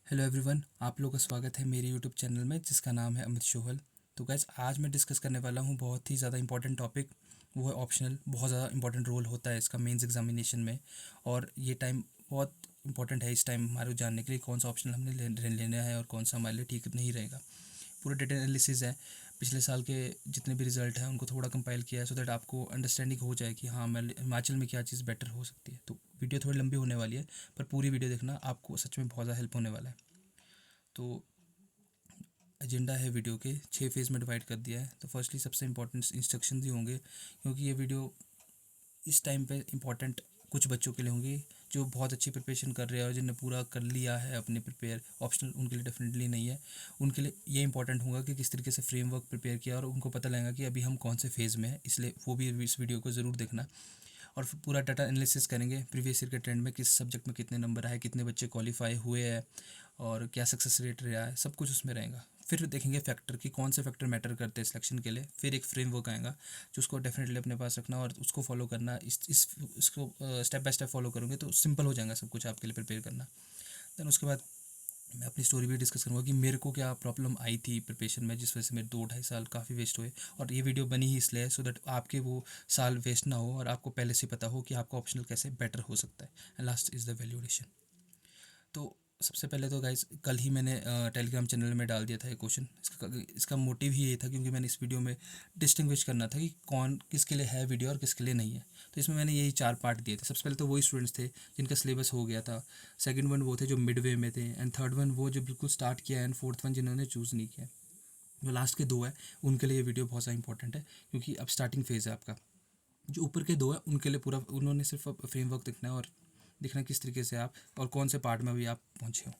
Hello everyone, आप लोगों का स्वागत है मेरे यूट्यूब चैनल में जिसका नाम है अमित शोहल। तो गैस आज मैं डिस्कस करने वाला हूँ बहुत ही ज़्यादा इंपॉर्टेंट टॉपिक। वो है ऑप्शनल। बहुत ज़्यादा इंपॉर्टेंट रोल होता है इसका मेंस एग्जामिनेशन में। और ये टाइम बहुत इंपॉर्टेंट है इस टाइम हमारे को जानने के लिए कौन सा ऑप्शनल हमने लेना है और कौन सा हमारे लिए ठीक नहीं रहेगा। पूरा डेटा एनालिसिस है। पिछले साल के जितने भी रिजल्ट हैं उनको थोड़ा कंपाइल किया है सो दैट आपको अंडरस्टैंडिंग हो जाए कि हाँ मैं हिमाचल में क्या चीज़ बेटर हो सकती है। तो वीडियो थोड़ी लंबी होने वाली है, पर पूरी वीडियो देखना, आपको सच में बहुत ज़्यादा हेल्प होने वाला है। तो एजेंडा है वीडियो के 6 फेज़ में डिवाइड कर दिया है। तो फर्स्टली सबसे इंपॉर्टेंट इंस्ट्रक्शन ही होंगे, क्योंकि ये वीडियो इस टाइम पे इंपॉर्टेंट कुछ बच्चों के लिए होंगी जो बहुत अच्छी प्रिपरेशन कर रहे हैं और जिन्हें पूरा कर लिया है अपने प्रिपेयर। ऑप्शनल उनके लिए डेफिनेटली नहीं है। उनके लिए ये इंपॉर्टेंट होगा कि किस तरीके से फ्रेमवर्क प्रिपेयर किया और उनको पता लगेगा कि अभी हम कौन से फेज़ में हैं, इसलिए वो भी इस वीडियो को ज़रूर देखना। और फिर पूरा डाटा एनालिसिस करेंगे प्रीवियस ईयर के ट्रेंड में, किस सब्जेक्ट में कितने नंबर आए, कितने बच्चे क्वालिफाई हुए हैं और क्या सक्सेस रेट रहा है, सब कुछ उसमें रहेगा। फिर देखेंगे फैक्टर कि कौन से फैक्टर मैटर करते हैं सिलेक्शन के लिए। फिर एक फ्रेमवर्क आएगा जो उसको डेफिनेटली अपने पास रखना और उसको फॉलो करना। इसको स्टेप बाय स्टेप फॉलो करोगे तो सिंपल हो जाएगा सब कुछ आपके लिए प्रिपेयर करना। देन उसके बाद मैं अपनी स्टोरी भी डिस्कस करूँगा कि मेरे को क्या प्रॉब्लम आई थी प्रिपरेशन में जिस वजह से मेरे 2-2.5 साल काफ़ी वेस्ट हुए। और ये वीडियो बनी ही इसलिए सो दैट आपके वो साल वेस्ट ना हो और आपको पहले से पता हो कि आपका ऑप्शनल कैसे बेटर हो सकता है। And last is the valuation. तो सबसे पहले तो गाइज कल ही मैंने टेलीग्राम चैनल में डाल दिया था ये क्वेश्चन। इसका मोटिव ही ये था क्योंकि मैंने इस वीडियो में डिस्टिंग्विश करना था कि कौन किसके लिए है वीडियो और किसके लिए नहीं है। तो इसमें मैंने यही 4 पार्ट दिए थे। सबसे पहले तो वही स्टूडेंट्स थे जिनका सिलेबस हो गया था। सेकंड वन वो थे जो मिड वे में थे। एंड थर्ड वन वो जो बिल्कुल स्टार्ट किया है। एंड फोर्थ वन जिन्होंने चूज़ नहीं किया। जो लास्ट के दो है उनके लिए ये वीडियो बहुत ज़्यादा इंपॉर्टेंट है, क्योंकि अब स्टार्टिंग फेज़ है आपका। जो ऊपर के दो है उनके लिए पूरा उन्होंने सिर्फ फ्रेमवर्क देखना है और देखना किस तरीके से आप और कौन से पार्ट में अभी आप पहुँचे हो।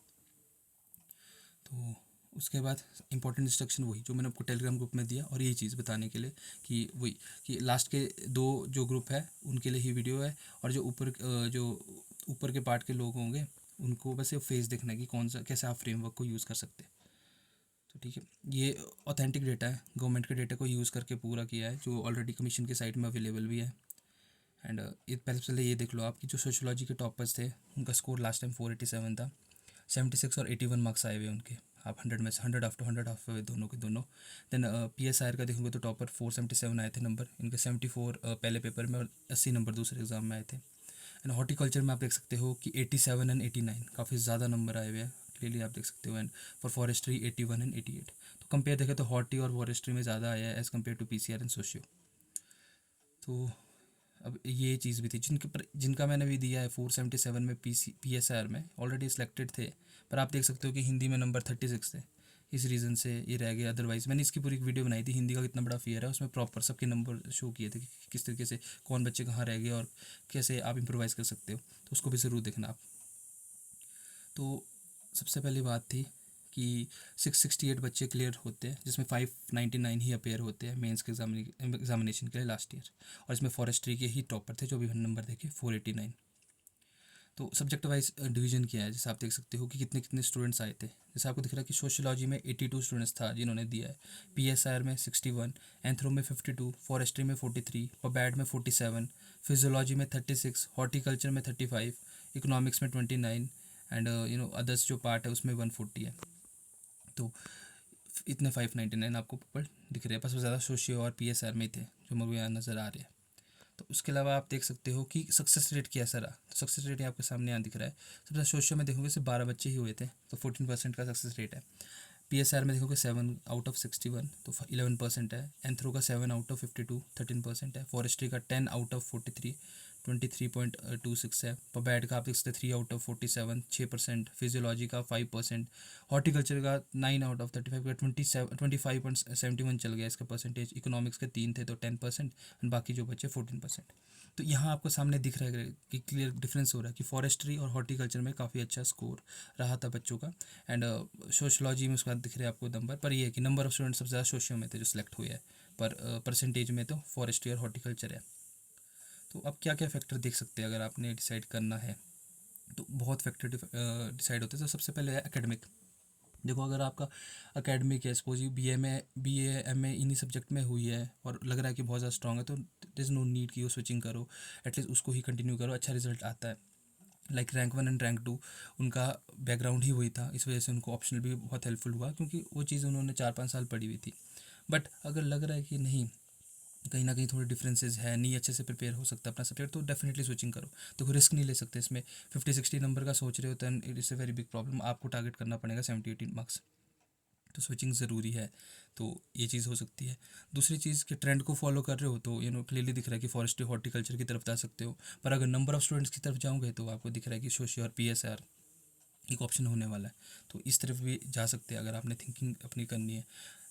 तो उसके बाद इंपॉर्टेंट इंस्ट्रक्शन वही जो मैंने आपको टेलीग्राम ग्रुप में दिया, और यही चीज़ बताने के लिए कि वही कि लास्ट के दो जो ग्रुप है उनके लिए ही वीडियो है। और जो ऊपर के पार्ट के लोग होंगे उनको बस ये फेस देखना है कि कौन सा कैसे आप फ्रेमवर्क को यूज़ कर सकते हैं। तो ठीक है, ये ऑथेंटिक डेटा है, गवर्नमेंट के डेटा को यूज़ करके पूरा किया है जो ऑलरेडी कमीशन के साइट में अवेलेबल भी है। एंड ये पहले ये देख लो, आपकी जो सोशोलॉजी के टॉपर्स थे उनका स्कोर लास्ट टाइम 487 था। 76 और 81 मार्क्स आए हुए उनके। आप 100 में से 100 आफ्टर 100 हुए दोनों के दोनों। देन PSIR का देखोगे तो टॉपर 477 आए थे नंबर इनके। 74 पहले पेपर में और 80 नंबर दूसरे एग्जाम में आए थे। एंड हॉर्टिकल्चर में आप देख सकते हो कि 87 एंड 89 काफ़ी ज़्यादा नंबर आए हुए हैं, क्लियरली आप देख सकते हो। And for forestry 81 and 88। तो कंपेयर देखें तो हॉर्टी और फॉरेस्ट्री में ज़्यादा आया है as compare to PCR and socio. तो अब ये चीज़ भी थी जिनका मैंने भी दिया है 477 में PSR में ऑलरेडी सिलेक्टेड थे। पर आप देख सकते हो कि हिंदी में नंबर 36 थे, इस रीज़न से ये रह गया। अदरवाइज़ मैंने इसकी पूरी एक वीडियो बनाई थी हिंदी का कितना बड़ा फेयर है, उसमें प्रॉपर सबके नंबर शो किए थे कि किस तरीके से कौन बच्चे कहाँ रह गए और कैसे आप इम्प्रोवाइज़ कर सकते हो। तो उसको भी ज़रूर देखना आप। तो सबसे पहली बात थी कि 668 बच्चे क्लियर होते हैं जिसमें 599 ही अपेयर होते हैं मेंस के एग्जामिनेशन के लिए लास्ट ईयर। और इसमें फॉरेस्ट्री के ही टॉपर थे जो भी नंबर देखे 489। तो सब्जेक्ट वाइज डिवीजन किया है, जैसे आप देख सकते हो कि कितने कितने स्टूडेंट्स आए थे। जैसे आपको दिख रहा है कि सोशियोलॉजी में 82 स्टूडेंट्स था जिन्होंने दिया है। PSR में 61, एंथ्रो में 52, फॉरेस्ट्री में 43, पबैड में 47, फिजियोलॉजी में 36, हॉर्टिकल्चर में 35, इकोनॉमिक्स में 29 एंड अदर्स जो पार्ट है उसमें 140 है। तो इतने 599 आपको पेपर दिख रहे हैं, बस ज़्यादा सोशियो और PSR में ही थे जो मुझे यहाँ नज़र आ रहे हैं। तो उसके अलावा आप देख सकते हो कि सक्सेस रेट कैसा रहा। तो सक्सेस रेट आपके सामने यहाँ दिख रहा है। सबसे ज़्यादा सोशियो में देखोगे सिर्फ 12 बच्चे ही हुए थे, तो 14% का सक्सेस रेट है। PSR में देखोगे 7/61, तो 11% है। एंथ्रो का 7/52, 13% है। फॉरेस्ट्री का 10/43, 23.26 है। पबैड का आप देख सकते 3/47, 6%। फिजियोलॉजी का 5%। हॉर्टिकल्चर का 9/35 का 25.71 चल गया इसका परसेंटेज। इकोनॉमिक्स के 3 थे तो 10%, एंड बाकी जो बचे 14%। तो यहाँ आपको सामने दिख रहा है कि क्लियर डिफरेंस हो रहा है कि फॉरेस्ट्री और हॉर्टिकल्चर में काफ़ी अच्छा स्कोर रहा था बच्चों का। एंड सोशलॉजी में उसके बाद दिख रहे हैं आपको नंबर, पर ये है कि नंबर ऑफ स्टूडेंट सबसे ज़्यादा सोशियो में थे जो सिलेक्ट हुए हैं, पर परसेंटेज में तो फॉरेस्ट्री और हॉर्टिकल्चर है। तो अब क्या क्या फैक्टर देख सकते हैं अगर आपने डिसाइड करना है, तो बहुत फैक्टर डिसाइड होते हैं। तो सबसे पहले है एकेडमिक। देखो अगर आपका एकेडमिक है, सपोज यू BA MA इन्हीं सब्जेक्ट में हुई है और लग रहा है कि बहुत ज़्यादा स्ट्रॉन्ग है, तो इट इज़ नो नीड कि वो स्विचिंग करो, एटलीस्ट उसको ही कंटिन्यू करो, अच्छा रिजल्ट आता है। लाइक रैंक 1 एंड रैंक 2 उनका बैकग्राउंड ही वही था, इस वजह से उनको ऑप्शनल भी बहुत हेल्पफुल हुआ क्योंकि वो चीज़ उन्होंने 4-5 साल पढ़ी हुई थी। बट अगर लग रहा है कि नहीं, कहीं ना कहीं थोड़े डिफरेंसेस है, नहीं अच्छे से प्रिपेयर हो सकता अपना सब्जेक्ट, तो डेफिनेटली स्विचिंग करो। देखो रिस्क नहीं ले सकते इसमें, 50-60 नंबर का सोच रहे हो तो it is a very big problem, आपको टारगेट करना पड़ेगा 70-80 मार्क्स। तो स्विचिंग ज़रूरी है। तो ये चीज़ हो सकती है। दूसरी चीज़ कि ट्रेंड को फॉलो कर रहे हो तो क्लियरली दिख रहा है कि फॉरेस्ट्री हॉर्टिकल्चर की तरफ जा सकते हो। पर अगर नंबर ऑफ स्टूडेंट्स की तरफ जाओगे तो आपको दिख रहा है कि सोशियो और PSR एक ऑप्शन होने वाला है। तो इस तरफ भी जा सकते हैं अगर आपने थिंकिंग अपनी करनी है।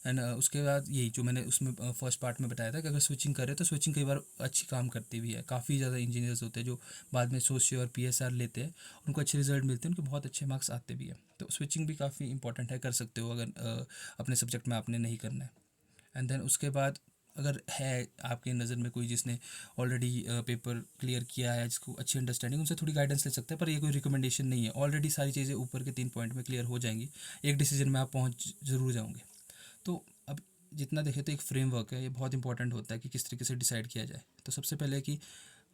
एंड उसके बाद यही जो मैंने उसमें फर्स्ट पार्ट में बताया था कि अगर स्विचिंग करें तो स्विचिंग कई बार अच्छी काम करती भी है। काफ़ी ज़्यादा इंजीनियर्स होते हैं जो बाद में सोशियो और PSR लेते हैं, उनको अच्छे रिजल्ट मिलते हैं, उनको बहुत अच्छे मार्क्स आते भी हैं। तो स्विचिंग भी काफ़ी इंपॉर्टेंट है, कर सकते हो अगर अपने सब्जेक्ट में आपने नहीं करना है। एंड देन उसके बाद अगर है आपकी नज़र में कोई जिसने ऑलरेडी पेपर क्लियर किया है, जिसको अच्छी अंडरस्टैंडिंग, उनसे थोड़ी गाइडेंस ले सकते हैं। पर ये कोई रिकमेंडेशन नहीं है, ऑलरेडी सारी चीज़ें ऊपर के 3 पॉइंट में क्लियर हो जाएंगी, एक डिसीजन में आप पहुंच ज़रूर जाओगे। तो अब जितना देखें तो एक फ्रेमवर्क है, ये बहुत इंपॉर्टेंट होता है कि किस तरीके से डिसाइड किया जाए। तो सबसे पहले कि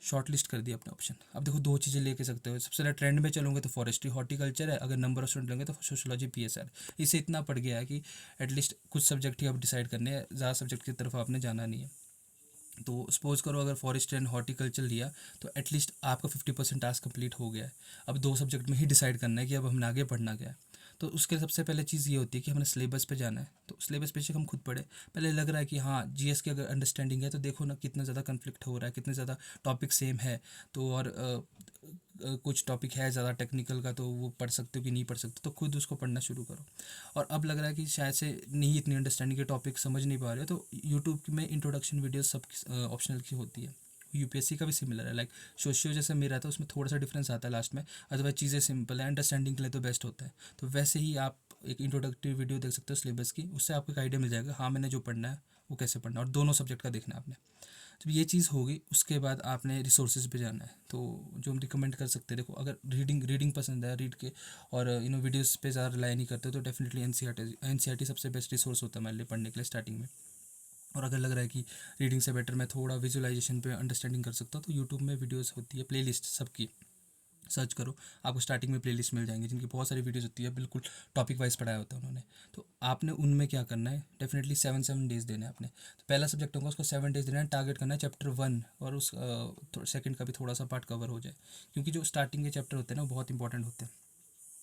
शॉर्ट लिस्ट कर दिया अपने ऑप्शन। अब देखो दो चीज़ें लेके सकते हो, सबसे ज़्यादा ट्रेंड में चलोगे तो फॉरेस्ट्री हॉर्टिकल्चर है, अगर नंबर ऑफ स्टूडेंट लेंगे तो सोशोलॉजी PSR। इससे इतना पड़ गया है कि एटलीस्ट कुछ सब्जेक्ट ही आप डिसाइड करने हैं, ज़्यादा सब्जेक्ट की तरफ आपने जाना नहीं है। तो सपोज करो अगर फॉरेस्ट एंड हॉर्टिकल्चर लिया तो एटलीस्ट आपका 50% टास्क कंप्लीट हो गया है। अब दो सब्जेक्ट में ही डिसाइड करना है कि अब हमने आगे पढ़ना क्या है। तो उसके सबसे पहले चीज़ ये होती है कि हमने सिलेबस पे जाना है। तो सिलेबस पे हम खुद पढ़े, पहले लग रहा है कि हाँ GS की अगर अंडरस्टैंडिंग है तो देखो ना कितना ज़्यादा कन्फ्लिक्ट हो रहा है, कितने ज़्यादा टॉपिक सेम है। तो और कुछ टॉपिक है ज़्यादा टेक्निकल का, तो वो पढ़ सकते हो कि नहीं पढ़ सकते, तो खुद उसको पढ़ना शुरू करो। और अब लग रहा है कि शायद से नहीं इतनी अंडरस्टैंडिंग के टॉपिक समझ नहीं पा रहे हो, तो यूट्यूब में इंट्रोडक्शन वीडियोस सब ऑप्शनल की होती है। UPSC का भी सिमिलर है, लाइक सोशियो जैसे मेरा था उसमें थोड़ा सा डिफरेंस आता है लास्ट में, अदरवाइज चीज़ें सिंपल है, अंडरस्टैंडिंग के लिए तो बेस्ट होता है। तो वैसे ही आप एक इंट्रोडक्टिव वीडियो देख सकते हो सिलेबस की, उससे आपको एक आइडिया मिल जाएगा हाँ मैंने जो पढ़ना है वो कैसे पढ़ना है, और दोनों सब्जेक्ट का देखना है आपने। जब ये चीज़ होगी उसके बाद आपने रिसोर्सेज पे जाना है। तो जो हम रिकमेंड कर सकते हैं, देखो अगर रीडिंग पसंद है, रीड के और वीडियोस पे ज़्यादा रिलाई नहीं करते, तो डेफिनेटली NCERT सबसे बेस्ट रिसोर्स होता है मेरे लिए पढ़ने के लिए स्टार्टिंग में। और अगर लग रहा है कि रीडिंग से बेटर मैं थोड़ा विजुअलाइजेशन पे अंडरस्टैंडिंग कर सकता हूँ, तो यूट्यूब में वीडियोस होती है, प्लेलिस्ट सबकी सर्च करो, आपको स्टार्टिंग में प्लेलिस्ट मिल जाएंगी जिनकी बहुत सारी वीडियोस होती है, बिल्कुल टॉपिक वाइज पढ़ाया होता है उन्होंने। तो आपने उनमें क्या करना है, डेफिनेटली 7 डेज़ देने हैं आपने। तो पहला सब्जेक्ट होगा उसको 7 डेज़ देना है, टारगेट करना है चैप्टर 1 और उस सेकंड का भी थोड़ा सा पार्ट कवर हो जाए, क्योंकि जो स्टार्टिंग के चैप्टर होते हैं ना वो बहुत इंपॉर्टेंट होते हैं।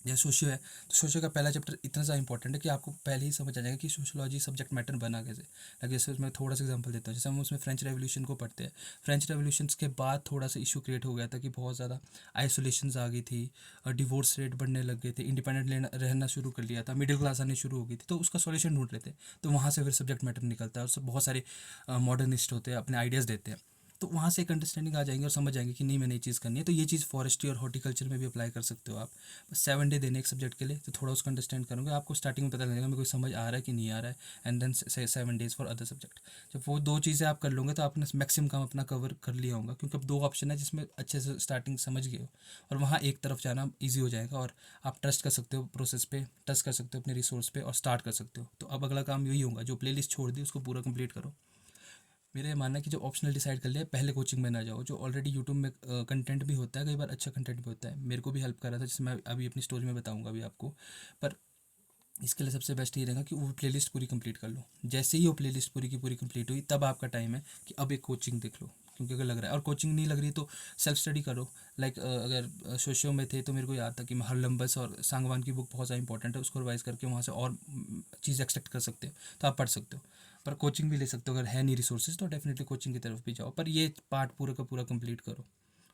या सोशियो है तो सोशियो का पहला चैप्टर इतना ज़्यादा इंपॉर्टेंट है कि आपको पहले ही समझ आ जाएगा कि सोशोलॉजी सब्जेक्ट मैटर बना कैसे। लाइक जैसे उसमें थोड़ा सा एग्जांपल देता हूँ, जैसे हम उसमें फ्रेंच रेवोल्यूशन को पढ़ते हैं। फ्रेंच रेवोल्यूशन के बाद थोड़ा सा इशू क्रिएट हो गया था कि बहुत ज़्यादा आइसोलेशंस आ गई थी, और डिवोर्स रेट बढ़ने लग गए थे, इंडिपेंडेंट लेना रहना शुरू कर लिया था, मिडिल क्लास आने शुरू हो गई थी, तो उसका सॉल्यूशन ढूंढ रहे थे। तो वहाँ से फिर सब्जेक्ट मैटर निकलता है और सब बहुत सारे मॉडर्निस्ट होते हैं, अपने आइडियाज़ देते हैं। तो वहाँ से एक अंडरस्टैंडिंग आ जाएंगे और समझ जाएंगे कि नहीं मैंने ये चीज़ करनी है। तो ये चीज़ फॉरेस्ट्री और हॉर्टिकल्चर में भी अप्लाई कर सकते हो आप। 7 डे देने एक सब्जेक्ट के लिए, तो थोड़ा उसको अंडरस्टैंड करोगे, आपको स्टार्टिंग में पता लगेगा मेरे को समझ आ रहा है कि नहीं आ रहा है। And then 7 days for other subject. जब वो दो चीज़ें आप कर लोगे तो आपने मैक्सिमम काम अपना कवर कर लिया होगा, क्योंकि अब दो ऑप्शन है जिसमें अच्छे से स्टार्टिंग समझ गए हो, और वहाँ एक तरफ जाना ईजी हो जाएगा, और आप ट्रस्ट कर सकते हो प्रोसेस पे, ट्रस्ट कर सकते हो अपने रिसोर्स पे, और स्टार्ट कर सकते हो। तो अब अगला काम यही होगा, जो प्ले लिस्ट छोड़ दी उसको पूरा कंप्लीट करो। मेरा ये मानना है कि जो ऑप्शनल डिसाइड कर लिया पहले कोचिंग में ना जाओ। जो ऑलरेडी यूट्यूब में कंटेंट भी होता है, कई बार अच्छा कंटेंट भी होता है, मेरे को भी हेल्प कर रहा था, जैसे मैं अभी अपनी स्टोरी में बताऊंगा अभी आपको। पर इसके लिए सबसे बेस्ट ये रहेगा कि वो प्लेलिस्ट पूरी कंप्लीट कर लो। जैसे ही वो प्लेलिस्ट पूरी की पूरी कंप्लीट हुई तब आपका टाइम है कि अब एक कोचिंग देख लो, क्योंकि अगर लग रहा है और कोचिंग नहीं लग रही तो सेल्फ स्टडी करो। लाइक अगर सोशियो में थे तो मेरे को याद था कि हरलम्बस और सांगवान की बुक बहुत ज़्यादा इंपॉर्टेंट है, उसको रिवाइज करके वहाँ से और चीज़ एक्सट्रैक्ट कर सकते हो, तो आप पढ़ सकते हो। पर कोचिंग भी ले सकते हो, अगर है नहीं रिसोर्सेज तो डेफिनेटली कोचिंग की तरफ भी जाओ, पर ये पार्ट पूरा का पूरा कंप्लीट करो।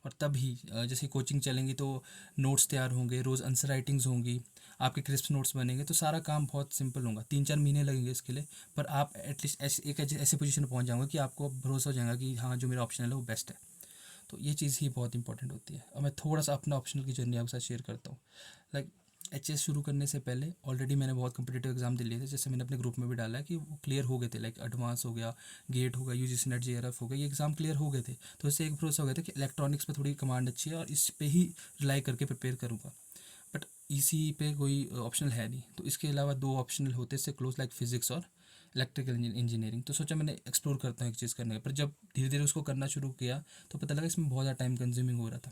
और तभी जैसे कोचिंग चलेंगी तो नोट्स तैयार होंगे, रोज़ आंसर राइटिंग्स होंगी, आपके क्रिस्प नोट्स बनेंगे, तो सारा काम बहुत सिंपल होगा। 3-4 महीने लगेंगे इसके लिए, पर आप एटलीस्ट ऐसे पोजीशन पर पहुंच जाओगे कि आपको भरोसा हो जाएगा कि हाँ जो मेरा ऑप्शनल है वो बेस्ट है। तो ये चीज़ ही बहुत इंपॉर्टेंट होती है। और मैं थोड़ा सा अपना ऑप्शनल की जर्नी आपके साथ शेयर करता हूँ। लाइक HS शुरू करने से पहले ऑलरेडी मैंने बहुत कम्पिटेटिव एग्जाम दे लिए थे, जैसे मैंने अपने ग्रुप में भी डाला है कि वो क्लियर हो गए थे। लाइक एडवांस हो गया, गेट हो गया, UGC नेट JRF हो गया, ये एग्ज़ाम क्लियर हो गए थे। तो इससे एक भरोसा हो गया था कि इलेक्ट्रॉनिक्स पे थोड़ी कमांड अच्छी है और इस पे ही रिलाई करके प्रिपेयर करूँगा। बट EC पे कोई ऑप्शनल है नहीं, तो इसके अलावा दो ऑप्शनल होते इससे क्लोज, लाइक फिजिक्स और इलेक्ट्रिकल इंजीनियरिंग। तो सोचा मैंने एक्सप्लोर करता हूँ एक चीज़ करने का, पर जब धीरे धीरे उसको करना शुरू किया तो पता लगा इसमें बहुत ज़्यादा टाइम कंज्यूमिंग हो रहा था।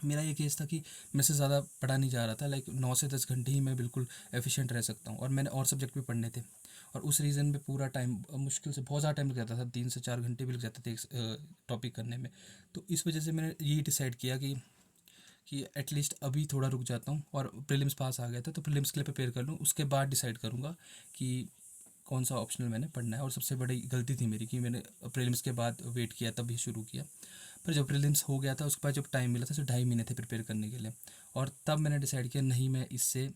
मेरा ये केस था कि मेरे से ज़्यादा पढ़ा नहीं जा रहा था, लाइक 9 से 10 घंटे ही मैं बिल्कुल एफिशिएंट रह सकता हूँ, और मैंने और सब्जेक्ट भी पढ़ने थे। और उस रीज़न में पूरा टाइम मुश्किल से बहुत ज़्यादा टाइम लग जाता था, 3 से 4 घंटे भी लग जाते थे एक टॉपिक करने में। तो इस वजह से मैंने यही डिसाइड किया कि एटलीस्ट अभी थोड़ा रुक जाता हूँ, और प्रीलिम्स पास आ गया था तो प्रीलिम्स के लिए प्रिपेयर कर लूँ, उसके बाद डिसाइड करूँगा कि कौन सा ऑप्शनल मैंने पढ़ना है। और सबसे बड़ी गलती थी मेरी कि मैंने प्रीलिम्स के बाद वेट किया तभी शुरू किया। पर जब प्रीलिम्स हो गया था उसके बाद जब टाइम मिला था, सिर्फ 2.5 महीने थे प्रिपेयर करने के लिए, और तब मैंने डिसाइड किया नहीं, मैं इससे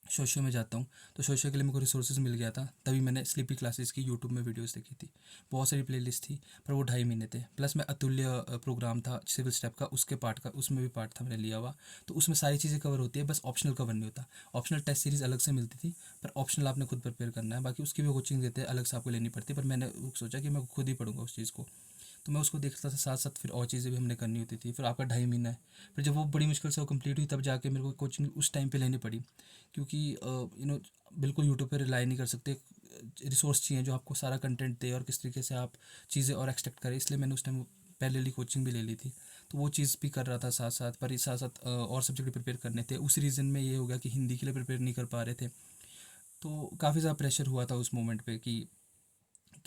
सोशो में जाता हूँ। तो सोशो के लिए मेरे को रिसोर्सेज मिल गया था, तभी मैंने स्लीपी क्लासेस की यूट्यूब में वीडियोस देखी थी। बहुत सारी प्लेलिस्ट थी, पर वो 2.5 महीने थे। प्लस मैं अतुल्य प्रोग्राम था सिविल स्टेप का, उसके पार्ट का, उसमें भी पार्ट था मैंने लिया हुआ। तो उसमें सारी चीज़ें कवर होती है, बस ऑप्शनल कवर नहीं होता। ऑप्शनल टेस्ट सीरीज़ अलग से मिलती थी, पर ऑप्शनल आपने खुद प्रिपेयर करना है। बाकी उसकी भी कोचिंग देते हैं, अलग से आपको लेनी पड़ती है, पर मैंने सोचा कि मैं खुद ही पढ़ूंगा उस चीज़ को। तो मैं उसको देखता था, साथ साथ फिर और चीज़ें भी हमने करनी होती थी। फिर आपका 2.5 महीना है, फिर जब वो बड़ी मुश्किल से वो कंप्लीट हुई तब जाके मेरे को कोचिंग उस टाइम पे लेनी पड़ी, क्योंकि बिल्कुल यूट्यूब पे रिलाई नहीं कर सकते। रिसोर्स चाहिए जो आपको सारा कंटेंट दे और किस तरीके से आप चीज़ें और एक्सट्रैक्ट करें, इसलिए मैंने उस टाइम पहले ली कोचिंग भी ले ली थी। तो वो चीज़ भी कर रहा था साथ साथ, पर इस साथ साथ और सब्जेक्ट प्रिपेयर करने थे। उस रीज़न में ये हो गया कि हिंदी के लिए प्रिपेयर नहीं कर पा रहे थे। तो काफ़ी ज़्यादा प्रेशर हुआ था उस मोमेंट पे कि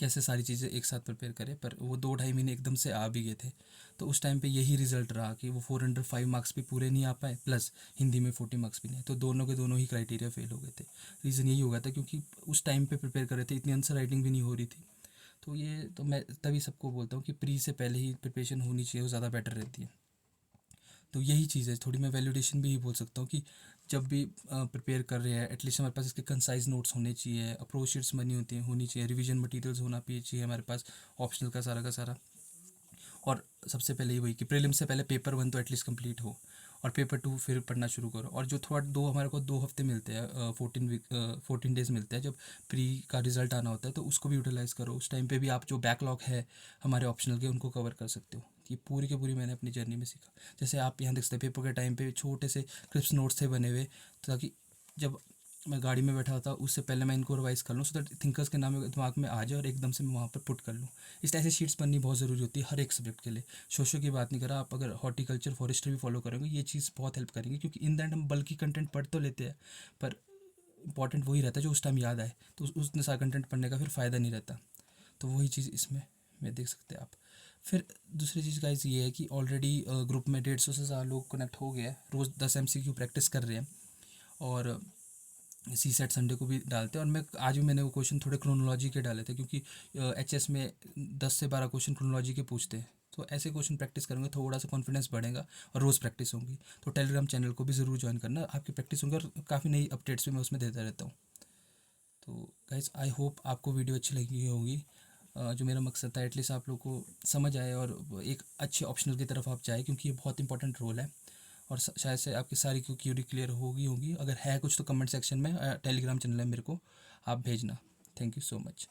कैसे सारी चीज़ें एक साथ प्रिपेयर करें, पर वो 2-2.5 महीने एकदम से आ भी गए थे। तो उस टाइम पे यही रिज़ल्ट रहा कि वो 405 मार्क्स भी पूरे नहीं आ पाए, प्लस हिंदी में 40 मार्क्स भी नहीं, तो दोनों के दोनों ही क्राइटेरिया फेल हो गए थे। रीज़न यही हो गया था क्योंकि उस टाइम पे प्रिपेयर कर रहे थे, इतनी आंसर राइटिंग भी नहीं हो रही थी। तो ये तो मैं तभी सबको बोलता हूँ कि प्री से पहले ही प्रिपरेशन होनी चाहिए, वो ज़्यादा बेटर रहती है। तो यही चीज़ है, थोड़ी मैं वैल्यूडेशन भी बोल सकता हूँ कि जब भी प्रिपेयर कर रहे हैं, एटलीस्ट हमारे पास इसके कंसाइज नोट्स होने चाहिए, अप्रोच शीट्स बनी होनी चाहिए, रिवीजन मटेरियल्स होना भी चाहिए हमारे पास, ऑप्शनल का सारा। और सबसे पहले ही वही कि प्रीलिम से पहले पेपर 1 तो एटलीस्ट कंप्लीट हो, और पेपर 2 फिर पढ़ना शुरू करो। और जो थोड़ा दो हमारे को 2 हफ्ते मिलते हैं, 14 डेज मिलते हैं जब प्री का रिजल्ट आना होता है, तो उसको भी यूटिलाइज़ करो। उस टाइम पे भी आप जो बैकलॉग है हमारे ऑप्शनल के, उनको कवर कर सकते हो। ये पूरी की पूरी मैंने अपनी जर्नी में सीखा। जैसे आप यहाँ देख सकते हैं, पेपर के टाइम पे छोटे से क्रिप्स नोट्स थे बने हुए, ताकि जब मैं गाड़ी में बैठा होता उससे पहले मैं इनको रिवाइज़ कर लूँ, सो दैट थिंकर्स के नाम मेरे दिमाग में आ जाए और एकदम से मैं वहाँ पर पुट कर लूँ। इस तरह से शीट्स बननी बहुत ज़रूरी होती है हर एक सब्जेक्ट के लिए। सोशो की बात नहीं करा, आप अगर हॉर्टिकल्चर फॉरेस्ट्री भी फॉलो करेंगे, ये चीज़ बहुत हेल्प करेंगी, क्योंकि इन दैट हम बल्कि कंटेंट पढ़ तो लेते हैं, पर इंपॉर्टेंट वही रहता है जो उस टाइम याद आए। तो उतने सारा कंटेंट पढ़ने का फिर फ़ायदा नहीं रहता। तो वही चीज़ इसमें में देख सकते हैं आप। फिर दूसरी चीज़ गाइस ये है कि ऑलरेडी ग्रुप में 150 से ज़्यादा लोग कनेक्ट हो गए हैं, रोज़ 10 MCQ प्रैक्टिस कर रहे हैं, और सी सेट संडे को भी डालते हैं। और मैं आज भी मैंने वो क्वेश्चन थोड़े क्रोनोलॉजी के डाले थे, क्योंकि HS में 10 से 12 क्वेश्चन क्रोनोलॉजी के पूछते हैं। तो ऐसे क्वेश्चन प्रैक्टिस करेंगे, थोड़ा सा कॉन्फिडेंस बढ़ेगा, और रोज़ प्रैक्टिस होगी। तो टेलीग्राम चैनल को भी ज़रूर ज्वाइन करना, आपकी प्रैक्टिस होंगी, और काफ़ी नई अपडेट्स भी मैं उसमें देता रहता हूँ। तो गाइज आई होप आपको वीडियो अच्छी लगी होगी। जो मेरा मकसद था एटलीस्ट आप लोग को समझ आए और एक अच्छे ऑप्शनल की तरफ आप जाए, क्योंकि ये बहुत इंपॉर्टेंट रोल है। और शायद से आपकी सारी क्यूरी क्लियर होगी, अगर है कुछ तो कमेंट सेक्शन में टेलीग्राम चैनल है मेरे को, आप भेजना। Thank you so much.